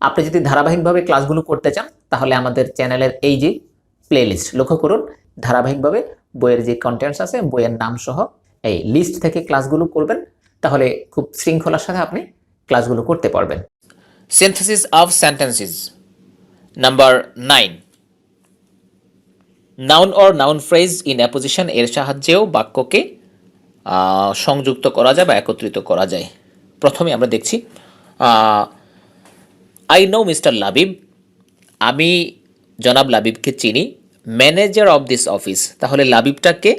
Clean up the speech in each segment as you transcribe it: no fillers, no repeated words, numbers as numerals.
আপনি যদি ধারাবাহিকভাবে ক্লাসগুলো করতে চান তাহলে আমাদের চ্যানেলের এই যে প্লেলিস্ট লক্ষ্য করুন, ধারাবাহিকভাবে বইয়ের যে কন্টেন্টস আছে বইয়ের নাম সহ এই লিস্ট থেকে ক্লাসগুলো করবেন, তাহলে খুব শৃঙ্খলার সাথে আপনি ক্লাসগুলো করতে পারবেন। Synthesis of sentences number 9, noun or noun phrase in apposition এর সাহায্যেও বাক্যকে সংযুক্ত করা যায় বা একত্রিত করা যায়। প্রথমে আমরা দেখছি আই নো মিস্টার লাবিব, আমি জনাব লাবিবকে চিনি। ম্যানেজার অফ দিস অফিস, তাহলে লাবিবটাকে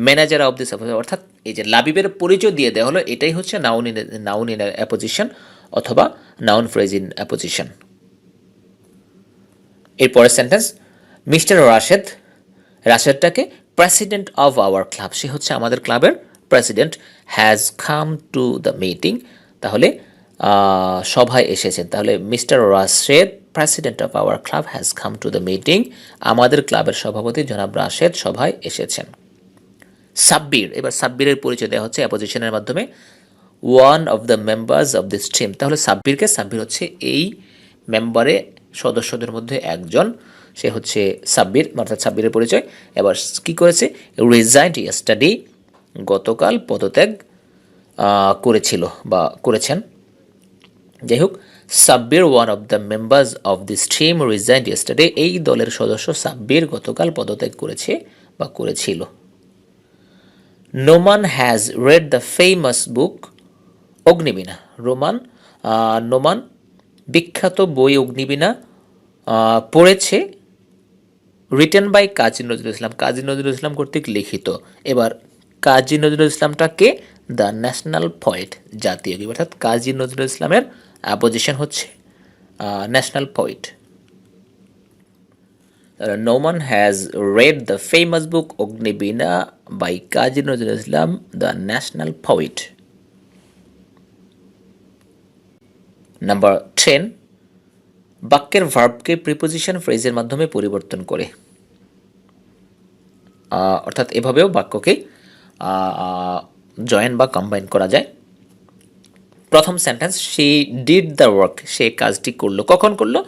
ম্যানেজার অফ দিস অফিস, অর্থাৎ এই যে লাবিবের পরিচয় দিয়ে দেওয়া হলো, এটাই হচ্ছে নাউন ইন অ্যাপোজিশন অথবা নাউন ফ্রেজ ইন অ্যাপোজিশন। এরপরের সেন্টেন্স, মিস্টার রাশেদ, রাশেদটাকে প্রেসিডেন্ট অফ আওয়ার ক্লাব, সে হচ্ছে আমাদের ক্লাবের president. Has come to the meeting, তাহলে সভায় এসেছেন। তাহলে mister Rashed president of our club has come to the meeting, আমাদের ক্লাবের সভাপতি জনাব রাশেদ সভায় এসেছেন। সাব্বির, এবার সাব্বিরের পরিচয় দেওয়া হচ্ছে অ্যাপোজিশনের মাধ্যমে, one of the members of this team, তাহলে সাব্বির হচ্ছে এই মেম্বারে সদস্যদের মধ্যে একজন, সে হচ্ছে সাব্বির, অর্থাৎ সাব্বিরের পরিচয়। এবার কি করেছে, রিজাইন্ড ইয়েস্টারডে, গতকাল পদত্যাগ করেছিল বা করেছেন। যাই হোক, Sabbir one of the members of this team resigned yesterday, এই দলের সদস্য সাব্বির গতকাল পদত্যাগ করেছে বা করেছিল। Noman has read the famous book Agnibina, Noman বিখ্যাত বই অগ্নিবীণা পড়েছে, রিটেন বাই কাজী নজরুল ইসলাম, কাজী নজরুল ইসলাম কর্তৃক লিখিত। এবার কাজী নজরুল ইসলামটাকে দ্য ন্যাশনাল পোয়েট, জাতীয় কবি, অর্থাৎ কাজী নজরুল ইসলামের অ্যাপোজিশন হচ্ছে national poet. Noman has read the famous book Agnibina by Kazi Nazrul Islam, the national poet. Number 10, বাক্যের ভার্বকে প্রিপোজিশন ফ্রেজের মাধ্যমে পরিবর্তন করে, অর্থাৎ এভাবেও বাক্যকে জয়েন বা কম্বাইন করা যায়। প্রথম sentence, she did the work, সে কাজটি করলো, কখন করলো,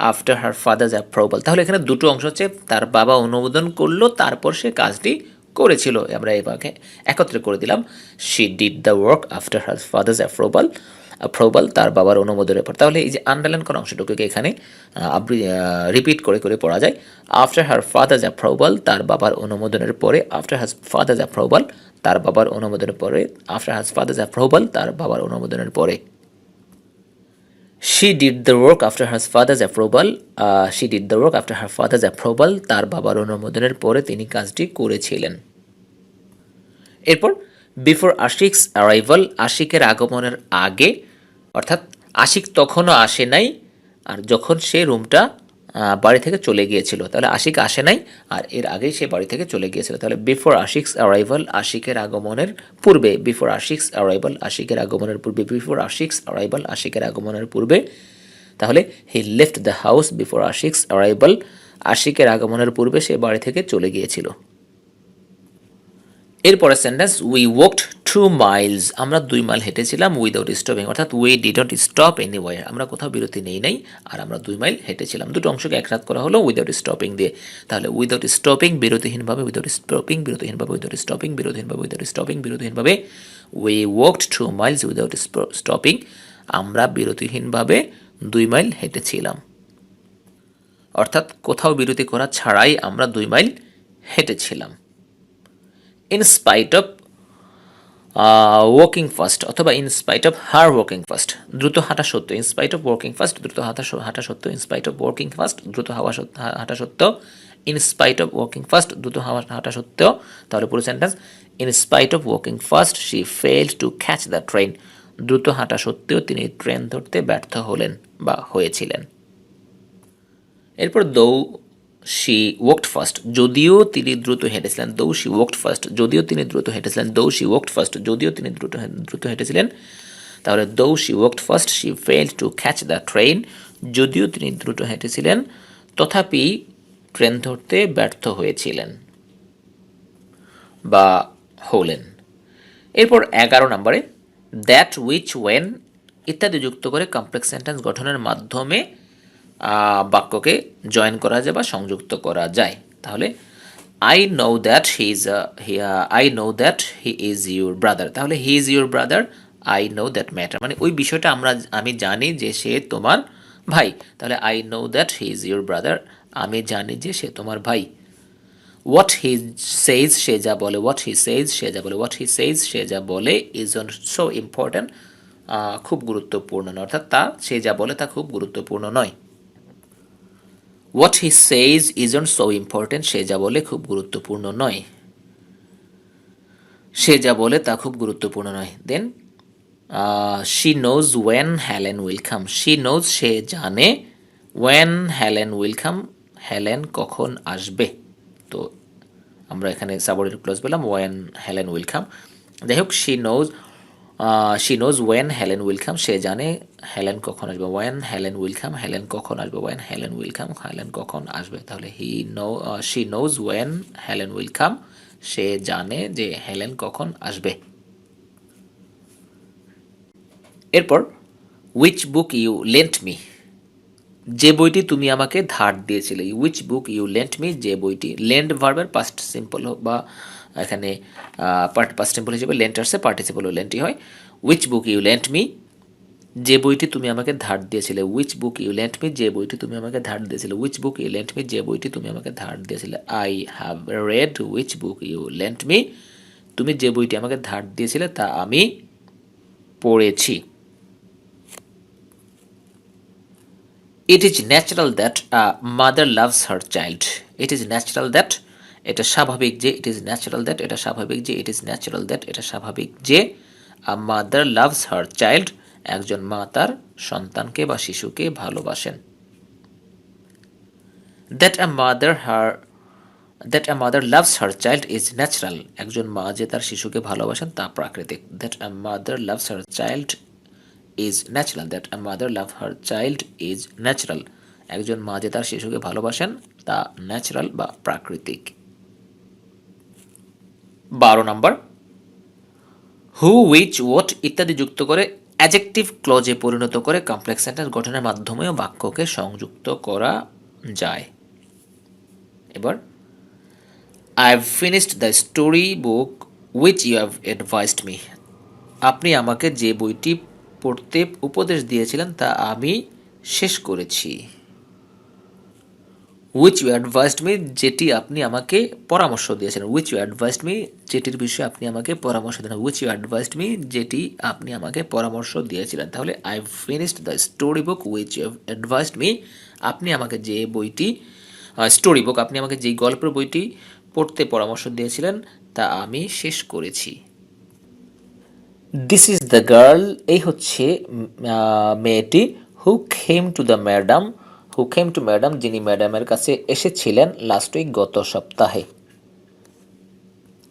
আফটার হার ফাদার্স অ্যাপ্রুভাল, তাহলে এখানে দুটো অংশ হচ্ছে, তার বাবা অনুমোদন করলো তারপর সে কাজটি করেছিল, আমরা এভাবে একত্রে করে দিলাম, she did the work after her father's approval, তার বাবার অনুমোদনের পর। তাহলে এই যে আন্ডারলাইন করা অংশটুকুকে এখানে রিপিট করে করে পড়া যায়, আফটার হার ফাদার্স অ্যাপ্রুভাল, তার বাবার অনুমোদনের পরে, আফটার হার ফাদার্স অ্যাপ্রুভাল, তার বাবার অনুমোদনের পরে, আফটার হার ফাদার্স অ্যাপ্রুভাল, তার বাবার অনুমোদনের পরে। She did the work after her father's approval. She did the work after her father's approval. তার বাবার অনুমোদনের পরে তিনি কাজটি করেছিলেন। এরপর বিফোর আশিকস অ্যারাইভাল, আশিকের আগমনের আগে, অর্থাৎ আশিক তখনও আসে নাই আর যখন সে রুমটা বাড়ি থেকে চলে গিয়েছিল, তাহলে আশিক আসে নাই আর এর আগেই সে বাড়ি থেকে চলে গিয়েছিল। তাহলে বিফোর আশিকস অ্যারাইভাল, আশিকের আগমনের পূর্বে, বিফোর আশিকস অ্যারাইভাল, আশিকের আগমনের পূর্বে, বিফোর আশিকস অ্যারাইভাল, আশিকের আগমনের পূর্বে। তাহলে he left the house before Ashik's arrival, আশিকের আগমনের পূর্বে সে বাড়ি থেকে চলে গিয়েছিল। এরপরে সেন্টেন্স, উই ওয়াকড 2 মাইলস, আমরা 2 মাইল হেঁটেছিলাম, উইদাউট স্টপিং, অর্থাৎ উই ডিডন্ট স্টপ এনিওয়্যার, আমরা কোথাও বিরতি নেই নাই আর আমরা 2 মাইল হেঁটেছিলাম। দুটো অংশকে একসাথ করা হলো উইদাউট স্টপিং দিয়ে। তাহলে উইদাউট স্টপিং বিরতিহীনভাবে, উইদাউট স্টপিং বিরতিহীনভাবে, উইদাউট স্টপিং বিরতিহীনভাবে, উইদাউট স্টপিং বিরতিহীনভাবে, we walked 2 miles without stopping, আমরা বিরতিহীনভাবে 2 মাইল হেঁটেছিলাম, অর্থাৎ কোথাও বিরতি করা ছাড়াই আমরা 2 মাইল হেঁটেছিলাম। In spite of walking fast অথবা in spite of her walking fast, দ্রুত হাঁটা সত্ত্বেও, in spite of walking fast, দ্রুত হাঁটা সত্ত্বেও, in spite of walking fast, দ্রুত হাঁটা সত্ত্বেও, in spite of walking fast, দ্রুত হাঁটা সত্ত্বেও। তাহলে পুরো sentence, in spite of walking fast she failed to catch the train, দ্রুত হাঁটা সত্ত্বেও তিনি ট্রেন ধরতে ব্যর্থ হলেন বা হয়েছিলেন। এরপর দৌ শি ওয়াকড ফাস্ট, যদিও তিনি দ্রুত হেঁটেছিলেন, দৌ শি ওয়াকড ফাস্ট, যদিও তিনি দ্রুত হেঁটেছিলেন, দৌ শি ওয়াকড ফাস্ট, যদিও তিনি দ্রুত হেঁটেছিলেন। তাহলে দৌ she walked fast she failed to catch the train, যদিও তিনি দ্রুত হেঁটেছিলেন তথাপি ট্রেন ধরতে ব্যর্থ হয়েছিলেন বা হলেন। এরপর 11 নম্বরে দ্যাট উইচ ওয়েন ইত্যাদি যুক্ত করে কমপ্লেক্স সেন্টেন্স গঠনের মাধ্যমে বাক্যকে জয়েন করা যায় বা সংযুক্ত করা যায়। তাহলে I know that I know that he is your brother, তাহলে he is your brother, I know that matter, মানে ওই বিষয়টা আমি জানি যে সে তোমার ভাই। তাহলে I know that he is your brother, আমি জানি যে সে তোমার ভাই। হোয়াট হি সেইজ, সে যা বলে, হোয়াট হি সেইজ, সে যা বলে, হোয়াট হি সেইজ, সে যা বলে, ইজ সো ইম্পর্ট্যান্ট, খুব গুরুত্বপূর্ণ নয়, অর্থাৎ সে যা বলে তা খুব গুরুত্বপূর্ণ নয়। What he says isn't so important, সে যা বলে খুব গুরুত্বপূর্ণ নয়, সে যা বলে তা খুব গুরুত্বপূর্ণ নয়। Then she knows when Helen will come, she knows, সে জানে, when Helen will come, Helen কখন আসবে। তো আমরা এখানে সাবঅর্ডিনেট ক্লজ পেলাম, ওয়েন হেলেন উইল কাম। যাই হোক, she knows when Helen will come, সে জানে হেলেন কখন আসবে, when Helen will come, Helen কখন আসবে, when Helen will come, Helen কখন আসবে। তাহলে she knows when Helen will come, সে জানে যে হেলেন কখন আসবে। এরপর which book you lent me, যে বইটি তুমি আমাকে ধার দিয়েছিলে, which book you lent me, যে বইটি, লেন্ড ভার্বের পাস্ট সিম্পল বা এখানে পাস্ট সিম্পল হিসেবে লেন্ট আসছে, পার্টিসিপলও লেন্টই হয়। Which book you lent me, যে বইটি তুমি আমাকে ধার দিয়েছিলে, which book you lent me, যে বইটি তুমি আমাকে ধার দিয়েছিলে, which book you lent me, যে বইটি তুমি আমাকে ধার দিয়েছিলে। I have read which book you lent me, তুমি যে বইটি আমাকে ধার দিয়েছিলে তা আমি পড়েছি। It is natural that a mother loves her child, it is natural that, এটা স্বাভাবিক যে, ইট ইজ ন্যাচারাল দ্যাট, এটা স্বাভাবিক যে, ইট ইজ ন্যাচারাল দ্যাট, এটা স্বাভাবিক যে, আ মাদার লাভস হার চাইল্ড, একজন মা তার সন্তানকে বা শিশুকে ভালোবাসেন। That a mother her that a mother loves her child is natural, একজন মা যে তার শিশুকে ভালোবাসেন তা প্রাকৃতিক। That a mother loves her child is natural, that a mother love her child is natural, একজন মা যে তার শিশুকে ভালোবাসেন তা ন্যাচারাল বা প্রাকৃতিক। 12 নম্বর, হু, উইচ, ওয়াট ইত্যাদি যুক্ত করে অ্যাডজেক্টিভ ক্লজে পরিণত করে কমপ্লেক্স সেন্টেন্স গঠনের মাধ্যমেও বাক্যকে সংযুক্ত করা যায়। এবার I have finished the story book which you have advised me, আপনি আমাকে যে বইটি পড়তে উপদেশ দিয়েছিলেন তা আমি শেষ করেছি। উইচ ইউ অ্যাডভাইসড মি, যেটি আপনি আমাকে পরামর্শ দিয়েছিলেন, উইচ ইউ অ্যাডভাইসড মি, যেটির বিষয়ে আপনি আমাকে পরামর্শ দিলেন, উইচ ইউ অ্যাডভাইসড মি, যেটি আপনি আমাকে পরামর্শ দিয়েছিলেন। তাহলে I finished the story book which you advised me, আপনি আমাকে যে বইটি, স্টোরি বুক, আপনি আমাকে যেই গল্পের বইটি পড়তে পরামর্শ দিয়েছিলেন তা আমি শেষ করেছি। দিস ইজ দ্য গার্ল, এই হচ্ছে মেয়েটি, who came to the madam, who came to madam, যিনি ম্যাডামের কাছে এসেছিলেন লাস্ট উইক, গত সপ্তাহে।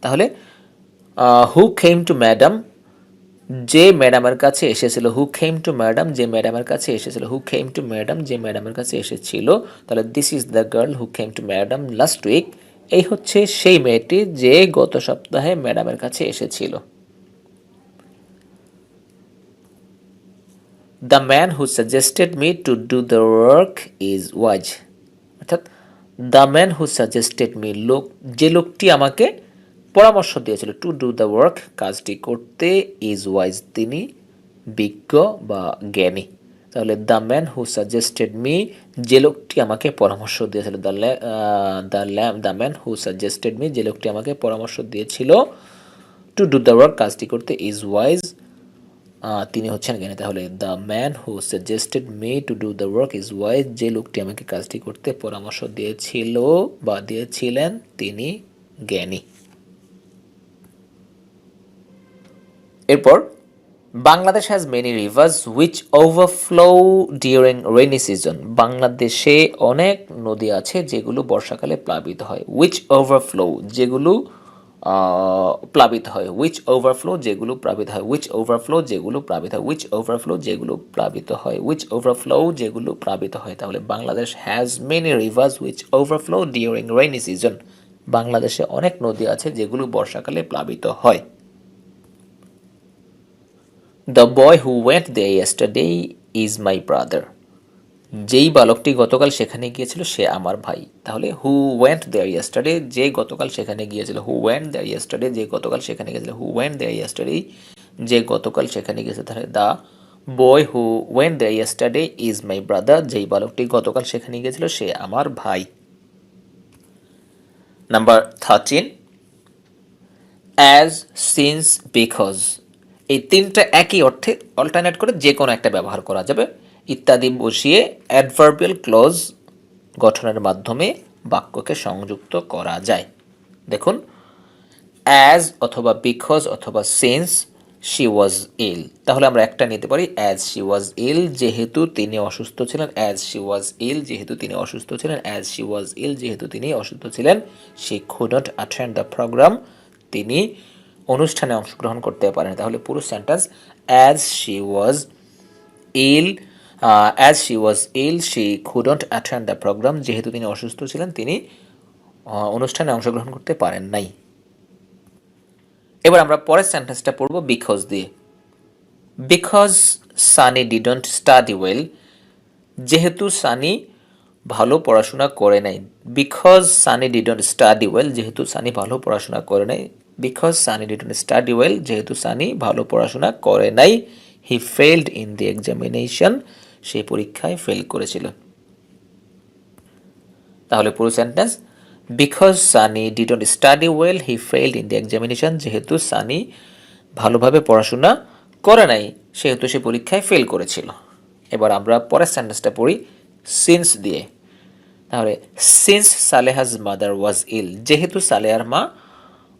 তাহলে হু খেম টু ম্যাডাম, যে ম্যাডামের কাছে এসেছিল, হু খেম টু ম্যাডাম, যে ম্যাডামের কাছে এসেছিল, হু খেম টু ম্যাডাম, যে ম্যাডামের কাছে এসেছিল। তাহলে this is the girl who came to madam last week, এই হচ্ছে সেই মেয়েটি যে গত সপ্তাহে ম্যাডামের কাছে এসেছিল। The man who suggested me to do the work is wise, অর্থাৎ the man who suggested me, যে লোকটি আমাকে পরামর্শ দিয়েছিল, টু ডু দ্য ওয়ার্ক, কাজটি করতে, ইজ ওয়াইজ, তিনি বিজ্ঞ বা জ্ঞানী। তাহলে the man who suggested me, যে লোকটি আমাকে পরামর্শ দিয়েছিল, the man who suggested me, যে লোকটি আমাকে পরামর্শ দিয়েছিল টু ডু দ্য ওয়ার্ক, কাজটি করতে, ইজ ওয়াইজ, তিনি হচ্ছেন জ্ঞানী। তাহলে the man who suggested me to do the work is wise, যে লোকটি আমাকে কাজটি করতে পরামর্শ দিয়েছিল বা দিয়েছিলেন তিনি জ্ঞানী। এরপর Bangladesh has many rivers which overflow during rainy season, বাংলাদেশে অনেক নদী আছে যেগুলো বর্ষাকালে প্লাবিত হয়। হুইচ ওভারফ্লো, যেগুলো প্লাবিত হয়, হুইচ ওভারফ্লো, যেগুলো প্লাবিত হয়, হুইচ ওভারফ্লো, যেগুলো প্লাবিত হয়, হুইচ ওভারফ্লো, যেগুলো প্লাবিত হয়, হুইচ ওভারফ্লো, যেগুলো প্লাবিত হয়। তাহলে Bangladesh has many rivers which overflow during rainy season, বাংলাদেশে অনেক নদী আছে যেগুলো বর্ষাকালে প্লাবিত হয়। The boy who went there yesterday is my brother, যেই বালকটি গতকাল সেখানে গিয়েছিল সে আমার ভাই। তাহলে হু ওয়েন্ট দেয়ার ইয়েস্টারডে, যে গতকাল সেখানে গিয়েছিল। হু ওয়েন্ট দেয়ার ইয়েস্টারডে, যে গতকাল সেখানে গিয়েছিল। হু ওয়েন্ট দেয়ার ইয়েস্টারডে, যে গতকাল সেখানে গিয়েছে। তাহলে the boy who went there yesterday is my brother, যেই বালকটি গতকাল সেখানে গিয়েছিল সে আমার ভাই। নাম্বার 13, অ্যাজ, সিন্স, বিকজ, এই তিনটা একই অর্থে অল্টারনেট করে যে কোনো একটা ব্যবহার করা যাবে ইত্যাদি বসিয়ে অ্যাডভার্বিয়াল ক্লজ গঠনের মাধ্যমে বাক্যকে সংযুক্ত করা যায়। দেখুন, অ্যাজ অথবা বিকজ অথবা সিন্স শি ওয়াজ ইল, তাহলে আমরা একটা নিতে পারি অ্যাজ শি ওয়াজ ইল, যেহেতু তিনি অসুস্থ ছিলেন। অ্যাজ শি ওয়াজ ইল, যেহেতু তিনি অসুস্থ ছিলেন। অ্যাজ শি ওয়াজ ইল, যেহেতু তিনি অসুস্থ ছিলেন। She could not attend the programme, তিনি অনুষ্ঠানে অংশগ্রহণ করতে পারেন। তাহলে পুরো sentence as she was ill, as she was ill she could not attend the programme, যেহেতু তিনি অসুস্থ ছিলেন তিনি অনুষ্ঠানে অংশগ্রহণ করতে পারেন নাই। এবার আমরা পরের সেন্টেন্সটা পড়ব বিকজ দিয়ে। Because Sunny didn't study well, যেহেতু সানি ভালো পড়াশোনা করে নাই। Because Sunny didn't study well, যেহেতু সানি ভালো পড়াশোনা করে নাই। Because Sunny didn't study well, যেহেতু সানি ভালো পড়াশোনা করে নাই। হি ফেইলড ইন দি এক্সামিনেশন, সে পরীক্ষায় ফেল করেছিল। তাহলে পুরো sentence because Sunny didn't study well he failed in the examination, যেহেতু সানি ভালোভাবে পড়াশোনা করে নাই সেহেতু সে পরীক্ষায় ফেল করেছিল। এবার আমরা পরের সেন্টেন্সটা পড়ি সিন্স দিয়ে। তাহলে since Saleha's mother was ill, যেহেতু সালেহার মা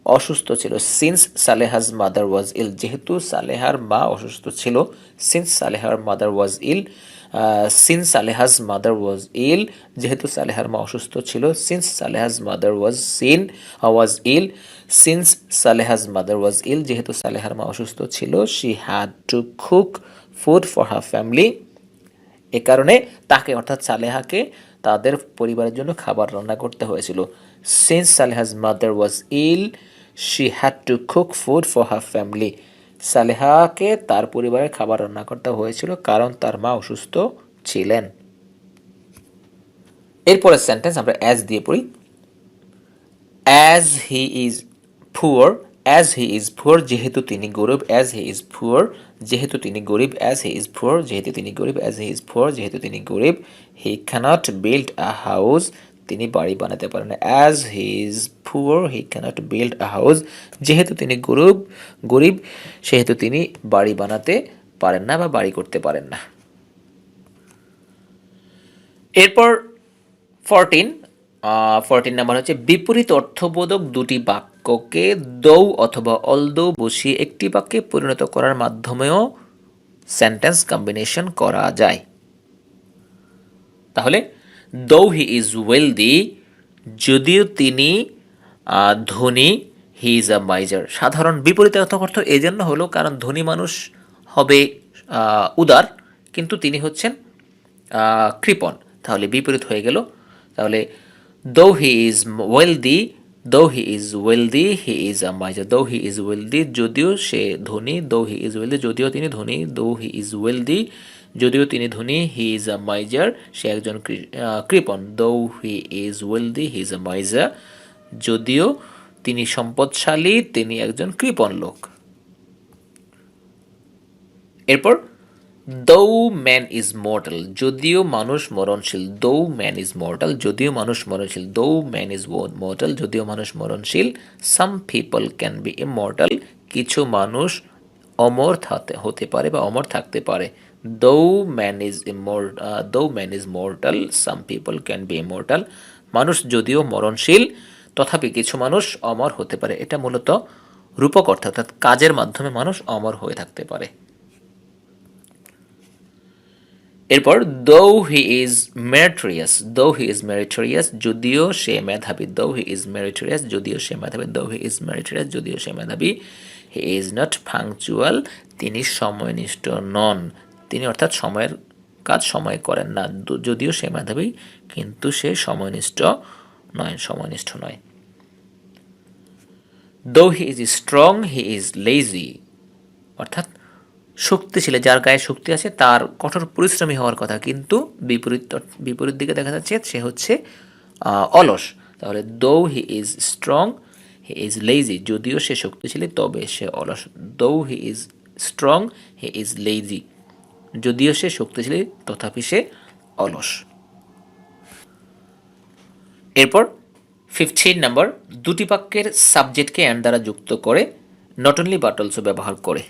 অসুস্থ ছিল। Since Saleha's mother was ill, যেহেতু সালেহার মা অসুস্থ ছিল। সিন্স সালেহার mother was ill, since Saleha's mother was ill, যেহেতু সালেহার মা অসুস্থ ছিল। Since Saleha's mother was ill, since Saleha's mother was ill, যেহেতু সালেহার মা অসুস্থ ছিল। She had to cook food for her family, এ কারণে তাকে অর্থাৎ সালেহাকে তাদের পরিবারের জন্য খাবার রান্না করতে হয়েছিল। Since Saleha's mother was ill she had to cook food for her family, সালেহাকে তার পরিবারের খাবার রান্না করতে হয়েছিল কারণ তার মা অসুস্থ ছিলেন। এরপরের সেন্টেন্স আমরা অ্যাজ দিয়ে পড়ি। As he is poor, as he is poor, যেহেতু তিনি গরিব। অ্যাজ হি ইজ পুয়ার, যেহেতু তিনি গরিব। অ্যাজ হি ইজ পুয়ার, যেহেতু তিনি গরিব। অ্যাজ হি ইজ পুয়ার, যেহেতু তিনি গরিব। He cannot build a house, তিনি বাড়ি বানাতে পারেন না। As he is poor he cannot build a house, যেহেতু তিনি গরিব সেহেতু তিনি বাড়ি বানাতে পারেন না বা বাড়ি করতে পারেন না। এরপর 14 নাম্বার হচ্ছে বিপরীত অর্থবোধক দুটি বাক্যকে দৌ অথবা অলদৌ বসিয়ে একটি বাক্যে পরিণত করার মাধ্যমেও সেন্টেন্স কম্বিনেশন করা যায়। তাহলে দৌ হি ইজ ওয়েলদি, যদিও তিনি ধনী। হি ইজ আ মাইজার, সাধারণ বিপরীত অর্থ এই জন্য হলো কারণ ধনী মানুষ হবে উদার, কিন্তু তিনি হচ্ছেন কৃপণ, তাহলে বিপরীত হয়ে গেল। তাহলে দৌ হি ইজ ওয়েলদি, দৌ he is wealthy he is a miser. দৌ হি ইজ ওয়েলদি, যদিও সে ধনী। দৌ হি ইজ ওয়েলদি, যদিও তিনি ধনী। দৌ হি ইজ ওয়েলদি, যদিও তিনি ধনী। হি ইজ আ মাইজার, সে একজন কৃপণ। দৌ he is wealthy he is a miser, যদিও তিনি সম্পদশালী তিনি একজন কৃপণ লোক। এরপর দৌ ম্যান ইজ মর্টাল, যদিও মানুষ মরণশীল। দৌ ম্যান ইজ মর্টাল, যদিও মানুষ মরণশীল। দৌ ম্যান ইজ মর্টাল, যদিও মানুষ মরণশীল। Some people can be immortal, কিছু মানুষ অমর হতে পারে বা অমর থাকতে পারে। দৌ man is mortal some people can be immortal, মানুষ যদিও মরণশীল তথাপি কিছু মানুষ অমর হতে পারে। এটা মূলত রূপক অর্থ, অর্থাৎ কাজের মাধ্যমে মানুষ অমর হয়ে থাকতে পারে। এরপর দৌ হি ইজ মেরিটোরিয়াস, দৌ হি ইজ মেরিটোরিয়াস, যদিও সে মেধাবী। দৌ হি ইজ মেরিটোরিয়াস, যদিও সে মেধাবী। দৌ হি ইজ মেরিটোরিয়াস, যদিও সে মেধাবী। হি ইজ নট পাংচুয়াল, তিনি সময়নিষ্ঠ নন। তিনি অর্থাৎ সময়ের কাজ সময় করেন না। যদিও সে মেধাবী কিন্তু সে সময়নিষ্ঠ নয়। দৌ he is strong he is lazy, অর্থাৎ শক্তিশালী, যার গায়ে শক্তি আছে, তার কঠোর পরিশ্রমী হওয়ার কথা, কিন্তু বিপরীত দিকে দেখা যাচ্ছে সে হচ্ছে অলস। তাহলে দো he is strong he is lazy, যদিও সে শক্তিশালী তবে সে অলস। দো he is strong he is lazy, যদিও সে শক্তিশালী তথাপি সে অলস। এরপর 15 নম্বর, দুটি বাক্যের সাবজেক্টকে অ্যান্ড দ্বারা যুক্ত করে নট অনলি বাট অলসো ব্যবহার করে।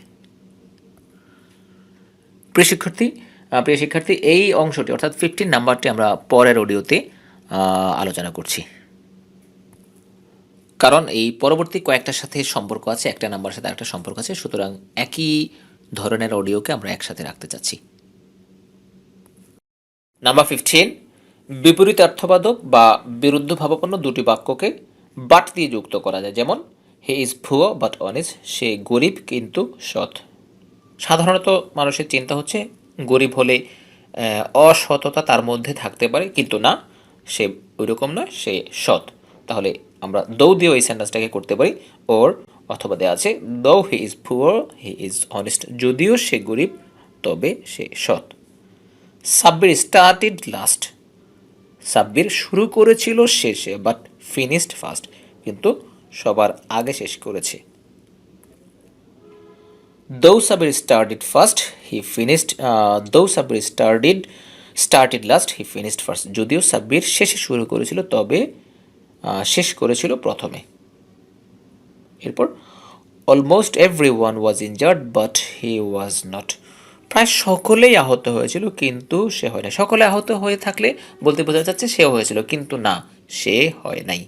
প্রিয় শিক্ষার্থী, এই অংশটি অর্থাৎ 15 নাম্বারটি আমরা পরের অডিওতে আলোচনা করছি, কারণ এই পরবর্তী কয়েকটার সাথে সম্পর্ক আছে, একটা নাম্বারের সাথে একটা সম্পর্ক আছে, সুতরাং একই ধরনের অডিওকে আমরা একসাথে রাখতে চাচ্ছি। নাম্বার 15, বিপরীতার্থবাদক বা বিরুদ্ধ ভাবাপন্ন দুটি বাক্যকে বাট দিয়ে যুক্ত করা যায়, যেমন he is poor but honest, সে গরিব কিন্তু সৎ। সাধারণত মানুষের চিন্তা হচ্ছে গরিব হলে অসততা তার মধ্যে থাকতে পারে, কিন্তু না, সে ওইরকম নয়, সে সৎ। তাহলে আমরা দৌ দিয়ে ওই সেন্টেন্সটাকে করতে পারি, ওর অথবা দেওয়া আছে দো হি is poor he is honest, যদিও সে গরিব তবে সে সৎ। সাব্বির স্টার্টেড লাস্ট, সাব্বির শুরু করেছিল শেষে বাট ফিনিশড ফার্স্ট, কিন্তু সবার আগে শেষ করেছে। Though Sabir started first, he finished. Though Sabir started last, he finished first. যদিও সাব্বির শেষে শুরু করেছিল তবে শেষ করেছিল প্রথমে। এরপর almost everyone was injured but he was not, প্রায় সকলেই আহত হয়েছিল কিন্তু সে হয় না। সকলে আহত হয়ে থাকলে বলতে বোঝা যাচ্ছে সেও হয়েছিল, কিন্তু না, সে হয় নাই।